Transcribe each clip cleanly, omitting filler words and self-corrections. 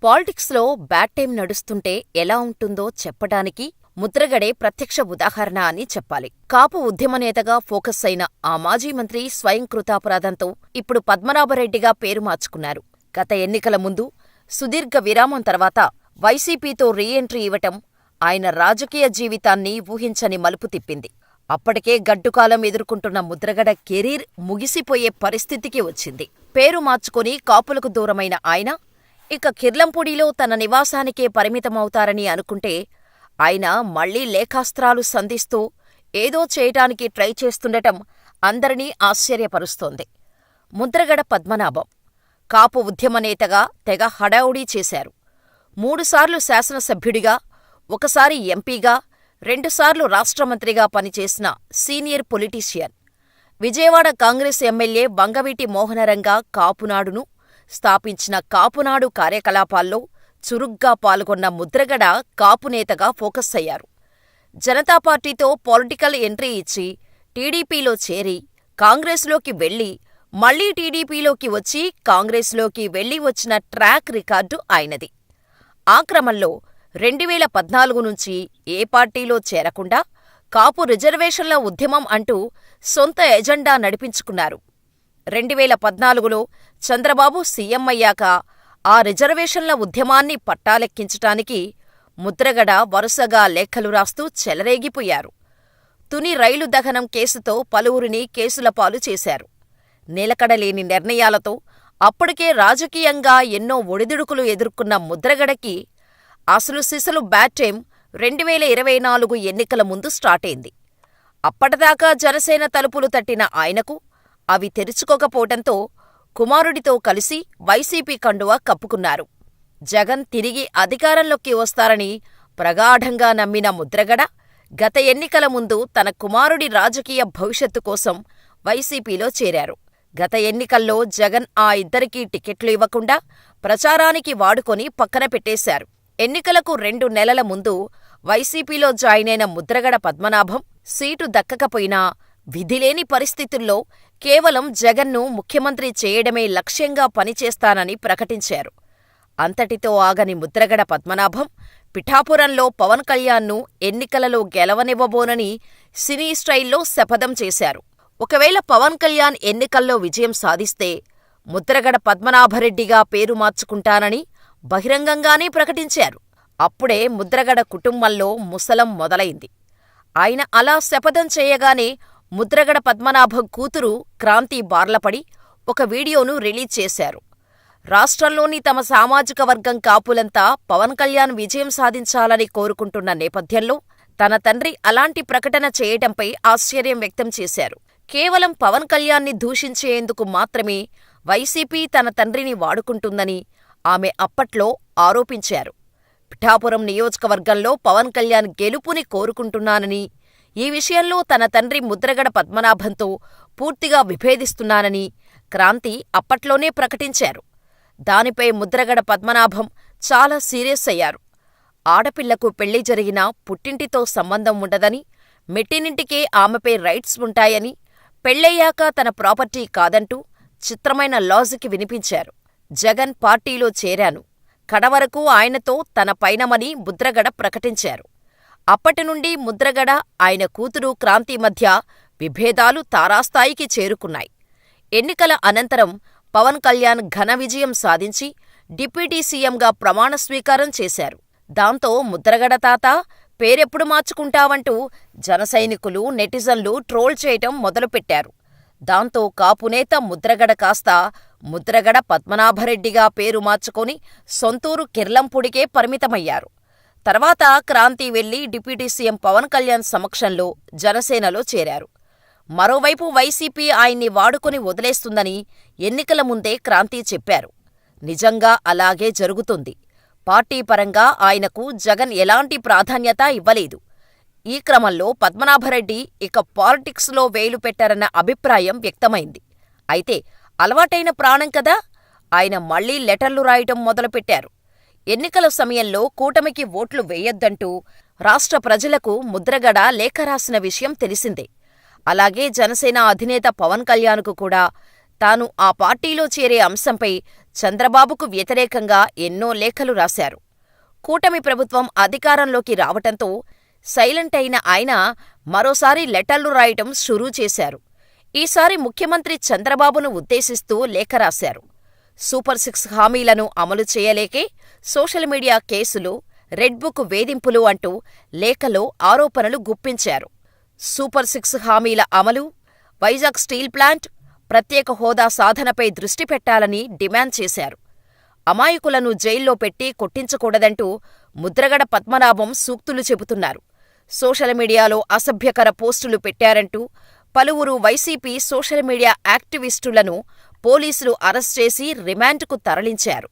పాలిటిక్స్లో bad time నడుస్తుంటే ఎలా ఉంటుందో చెప్పటానికి ముద్రగడే ప్రత్యక్ష ఉదాహరణ అని చెప్పాలి. కాపు ఉద్యమనేతగా ఫోకస్ అయిన ఆ మాజీ మంత్రి స్వయం కృతాపరాధంతో ఇప్పుడు పద్మనాభరెడ్డిగా పేరు మార్చుకున్నారు. గత ఎన్నికల ముందు సుదీర్ఘ విరామం తర్వాత వైసీపీతో రీఎంట్రీ ఇవ్వటం ఆయన రాజకీయ జీవితాన్ని ఊహించని మలుపు తిప్పింది. అప్పటికే గడ్డుకాలం ఎదుర్కొంటున్న ముద్రగడ కెరీర్ ముగిసిపోయే పరిస్థితికి వచ్చింది. పేరు మార్చుకుని కాపులకు దూరమైన ఆయన ఇక కిర్లంపూడిలో తన నివాసానికే పరిమితమవుతారని అనుకుంటే ఆయన మళ్లీ లేఖాస్త్రాలు సంధిస్తూ ఏదో చేయటానికి ట్రై చేస్తుండటం అందరినీ ఆశ్చర్యపరుస్తోంది. ముద్రగడ పద్మనాభం కాపు ఉద్యమనేతగా తెగ హడావుడీ చేశారు. 3 సార్లు శాసనసభ్యుడిగా, ఒకసారి ఎంపీగా, 2 సార్లు రాష్ట్రమంత్రిగా పనిచేసిన senior politician. Vijayawada Congress MLA Vangaveeti Mohanaranga కాపునాడును స్థాపించిన కాపునాడు కార్యకలాపాల్లో చురుగ్గా పాల్గొన్న ముద్రగడ కాపునేతగా ఫోకస్ అయ్యారు. జనతా పార్టీతో పొలిటికల్ ఎంట్రీ ఇచ్చి టీడీపీలో చేరి కాంగ్రెస్లోకి వెళ్లి మళ్లీ టీడీపీలోకి వచ్చి కాంగ్రెస్లోకి వెళ్లి వచ్చిన ట్రాక్ రికార్డు ఆయనది. ఆ క్రమంలో 2014 నుంచి ఏ పార్టీలో చేరకుండా కాపు రిజర్వేషన్ల ఉద్యమం అంటూ సొంత ఎజెండా నడిపించుకున్నారు. 2014లో చంద్రబాబు సీఎం అయ్యాక ఆ రిజర్వేషన్ల ఉద్యమాన్ని పట్టాలెక్కించటానికి ముద్రగడ వరుసగా లేఖలు రాస్తూ చెలరేగిపోయారు. తుని రైలు దహనం కేసుతో పలువురిని కేసుల పాలు చేశారు. నిలకడలేని నిర్ణయాలతో అప్పటికే రాజకీయంగా ఎన్నో ఒడిదుడుకులు ఎదుర్కొన్న ముద్రగడకి అసలు సిసలు బ్యాడ్ టైం 2024 ఎన్నికల ముందు స్టార్టైంది. అప్పటిదాకా జనసేన తలుపులు తట్టిన ఆయనకు అవి తెరుచుకోకపోవటంతో కుమారుడితో కలిసి వైసీపీ కండువా కప్పుకున్నారు. జగన్ తిరిగి అధికారంలోకి వస్తారని ప్రగాఢంగా నమ్మిన ముద్రగడ గత ఎన్నికల ముందు తన కుమారుడి రాజకీయ భవిష్యత్తు కోసం వైసీపీలో చేరారు. గత ఎన్నికల్లో జగన్ ఆ ఇద్దరికీ టికెట్లు ఇవ్వకుండా ప్రచారానికి వాడుకొని పక్కన పెట్టేశారు. ఎన్నికలకు 2 నెలల ముందు వైసీపీలో జాయినైన ముద్రగడ పద్మనాభం సీటు దక్కకపోయినా విధిలేని పరిస్థితుల్లో కేవలం జగన్ను ముఖ్యమంత్రి చేయడమే లక్ష్యంగా పనిచేస్తానని ప్రకటించారు. అంతటితో ఆగని ముద్రగడ పద్మనాభం పిఠాపురంలో పవన్ కళ్యాణ్ను ఎన్నికలలో గెలవనివ్వబోనని సినీ స్టైల్లో శపథం చేశారు. ఒకవేళ పవన్ కళ్యాణ్ ఎన్నికల్లో విజయం సాధిస్తే ముద్రగడ పద్మనాభరెడ్డిగా పేరు మార్చుకుంటానని బహిరంగంగానే ప్రకటించారు. అప్పుడే ముద్రగడ కుటుంబంలో ముసలం మొదలైంది. ఆయన అలా శపథం చేయగానే ముద్రగడ పద్మనాభం కూతురు క్రాంతి బార్లపడి ఒక వీడియోను రిలీజ్ చేశారు. రాష్ట్రంలోని తమ సామాజిక వర్గం కాపులంతా పవన్ కళ్యాణ్ విజయం సాధించాలని కోరుకుంటున్న నేపథ్యంలో తన తండ్రి అలాంటి ప్రకటన చేయటంపై ఆశ్చర్యం వ్యక్తం చేశారు. కేవలం పవన్ కళ్యాణ్ని దూషించేందుకు మాత్రమే వైసీపీ తన తండ్రిని వాడుకుంటుందని ఆమె అప్పట్లో ఆరోపించారు. పిఠాపురం నియోజకవర్గంలో పవన్ కళ్యాణ్ గెలుపుని కోరుకుంటున్నానని, ఈ విషయంలో తన తండ్రి ముద్రగడ పద్మనాభంతో పూర్తిగా విభేదిస్తున్నానని క్రాంతి అప్పట్లోనే ప్రకటించారు. దానిపై ముద్రగడ పద్మనాభం చాలా సీరియస్ అయ్యారు. ఆడపిల్లకు పెళ్లి జరిగినా పుట్టింటితో సంబంధం ఉండదని, మెట్టినింటికే ఆమెపై రైట్స్ ఉంటాయని, పెళ్లయ్యాక తన ప్రాపర్టీ కాదంటూ చిత్రమైన లాజిక్ వినిపించారు. జగన్ పార్టీలో చేరాను, కడవరకు ఆయనతో తన పైనమని ముద్రగడ ప్రకటించారు. అప్పటినుండి ముద్రగడ, ఆయన కూతురు క్రాంతి మధ్య విభేదాలు తారాస్థాయికి చేరుకున్నాయి. ఎన్నికల అనంతరం పవన్ కళ్యాణ్ ఘన విజయం సాధించి డిప్యూటీ సీఎంగా ప్రమాణ స్వీకారం చేశారు. దాంతో ముద్రగడ తాత పేరెప్పుడు మార్చుకుంటావంటూ జనసైనికులు, నెటిజన్లు ట్రోల్ చేయటం మొదలుపెట్టారు. దాంతో కాపునేత ముద్రగడ కాస్త ముద్రగడ పద్మనాభరెడ్డిగా పేరు మార్చుకొని సొంతూరు కిర్లంపూడికే పరిమితమయ్యారు. తర్వాత క్రాంతి వెళ్లి డిప్యూటీ సీఎం పవన్ కళ్యాణ్ సమక్షంలో జనసేనలో చేరారు. మరోవైపు వైసీపీ ఆయన్ని వాడుకొని వదిలేస్తుందని ఎన్నికల ముందే క్రాంతి చెప్పారు. నిజంగా అలాగే జరుగుతుంది. పార్టీ పరంగా ఆయనకు జగన్ ఎలాంటి ప్రాధాన్యత ఇవ్వలేదు. ఈ క్రమంలో పద్మనాభరెడ్డి ఇక పాలిటిక్స్లో వేలు పెట్టారన్న అభిప్రాయం వ్యక్తమైంది. అయితే అలవాటైన ప్రాణం కదా, ఆయన మళ్లీ లెటర్లు రాయటం మొదలుపెట్టారు. ఎన్నికల సమయంలో కూటమికి ఓట్లు వేయొద్దంటూ రాష్ట్ర ప్రజలకు ముద్రగడ లేఖ రాసిన విషయం తెలిసిందే. అలాగే జనసేన అధినేత పవన్ కళ్యాణ్కు కూడా తాను ఆ పార్టీలో చేరే అంశంపై చంద్రబాబుకు వ్యతిరేకంగా ఎన్నో లేఖలు రాశారు. కూటమి ప్రభుత్వం అధికారంలోకి రావటంతో సైలెంట్ అయిన ఆయన మరోసారి లెటర్లు రాయటం షురూ చేశారు. ఈసారి ముఖ్యమంత్రి చంద్రబాబును ఉద్దేశిస్తూ లేఖ రాశారు. సూపర్ 6 హామీలను అమలు చేయలేకే సోషల్ మీడియా కేసులు, రెడ్ బుక్ వేధింపులు అంటూ లేఖలో ఆరోపణలు గుప్పించారు. సూపర్ 6 హామీల అమలు, వైజాగ్ స్టీల్ ప్లాంట్, ప్రత్యేక హోదా సాధనపై దృష్టి పెట్టాలని డిమాండ్ చేశారు. అమాయకులను జైల్లో పెట్టి కొట్టించకూడదంటూ ముద్రగడ పద్మనాభం సూక్తులు చెబుతున్నారు. సోషల్ మీడియాలో అసభ్యకర పోస్టులు పెట్టారంటూ పలువురు వైసీపీ సోషల్ మీడియా యాక్టివిస్టులను పోలీసులు అరెస్ట్ చేసి రిమాండ్కు తరలించారు.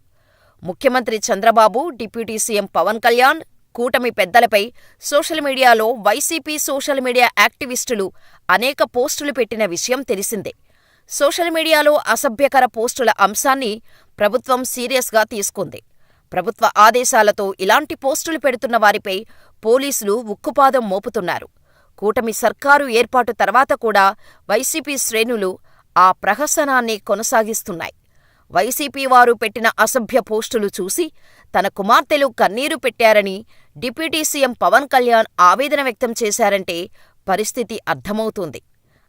ముఖ్యమంత్రి చంద్రబాబు, డిప్యూటీ సీఎం పవన్ కళ్యాణ్, కూటమి పెద్దలపై సోషల్ మీడియాలో వైసీపీ సోషల్ మీడియా యాక్టివిస్టులు అనేక పోస్టులు పెట్టిన విషయం తెలిసిందే. సోషల్ మీడియాలో అసభ్యకర పోస్టుల అంశాన్ని ప్రభుత్వం సీరియస్గా తీసుకుంది. ప్రభుత్వ ఆదేశాలతో ఇలాంటి పోస్టులు పెడుతున్న వారిపై పోలీసులు ఉక్కుపాదం మోపుతున్నారు. కూటమి సర్కారు ఏర్పాటు తర్వాత కూడా వైసీపీ శ్రేణులు ఆ ప్రహసనాన్ని కొనసాగిస్తున్నాయి. వైసీపీ వారు పెట్టిన అసభ్య పోస్టులు చూసి తన కుమార్తెలు కన్నీరు పెట్టారని డిప్యూటీ సీఎం పవన్ కళ్యాణ్ ఆవేదన వ్యక్తం చేశారంటే పరిస్థితి అర్థమవుతుంది.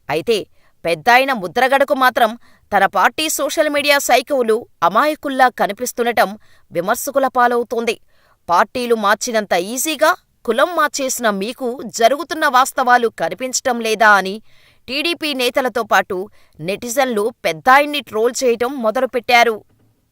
అయితే పెద్దాయన ముద్రగడకు మాత్రం తన పార్టీ సోషల్ మీడియా సైకోలు అమాయకుల్లా కనిపిస్తుండటం విమర్శకుల పాలవుతోంది. పార్టీలు మార్చినంత ఈజీగా కులం మార్చేసిన మీకు జరుగుతున్న వాస్తవాలు కనిపించటం లేదా అని టీడీపీ నేతలతో పాటు నెటిజన్లు పెద్దాయన్ని ట్రోల్ చేయటం మొదలుపెట్టారు.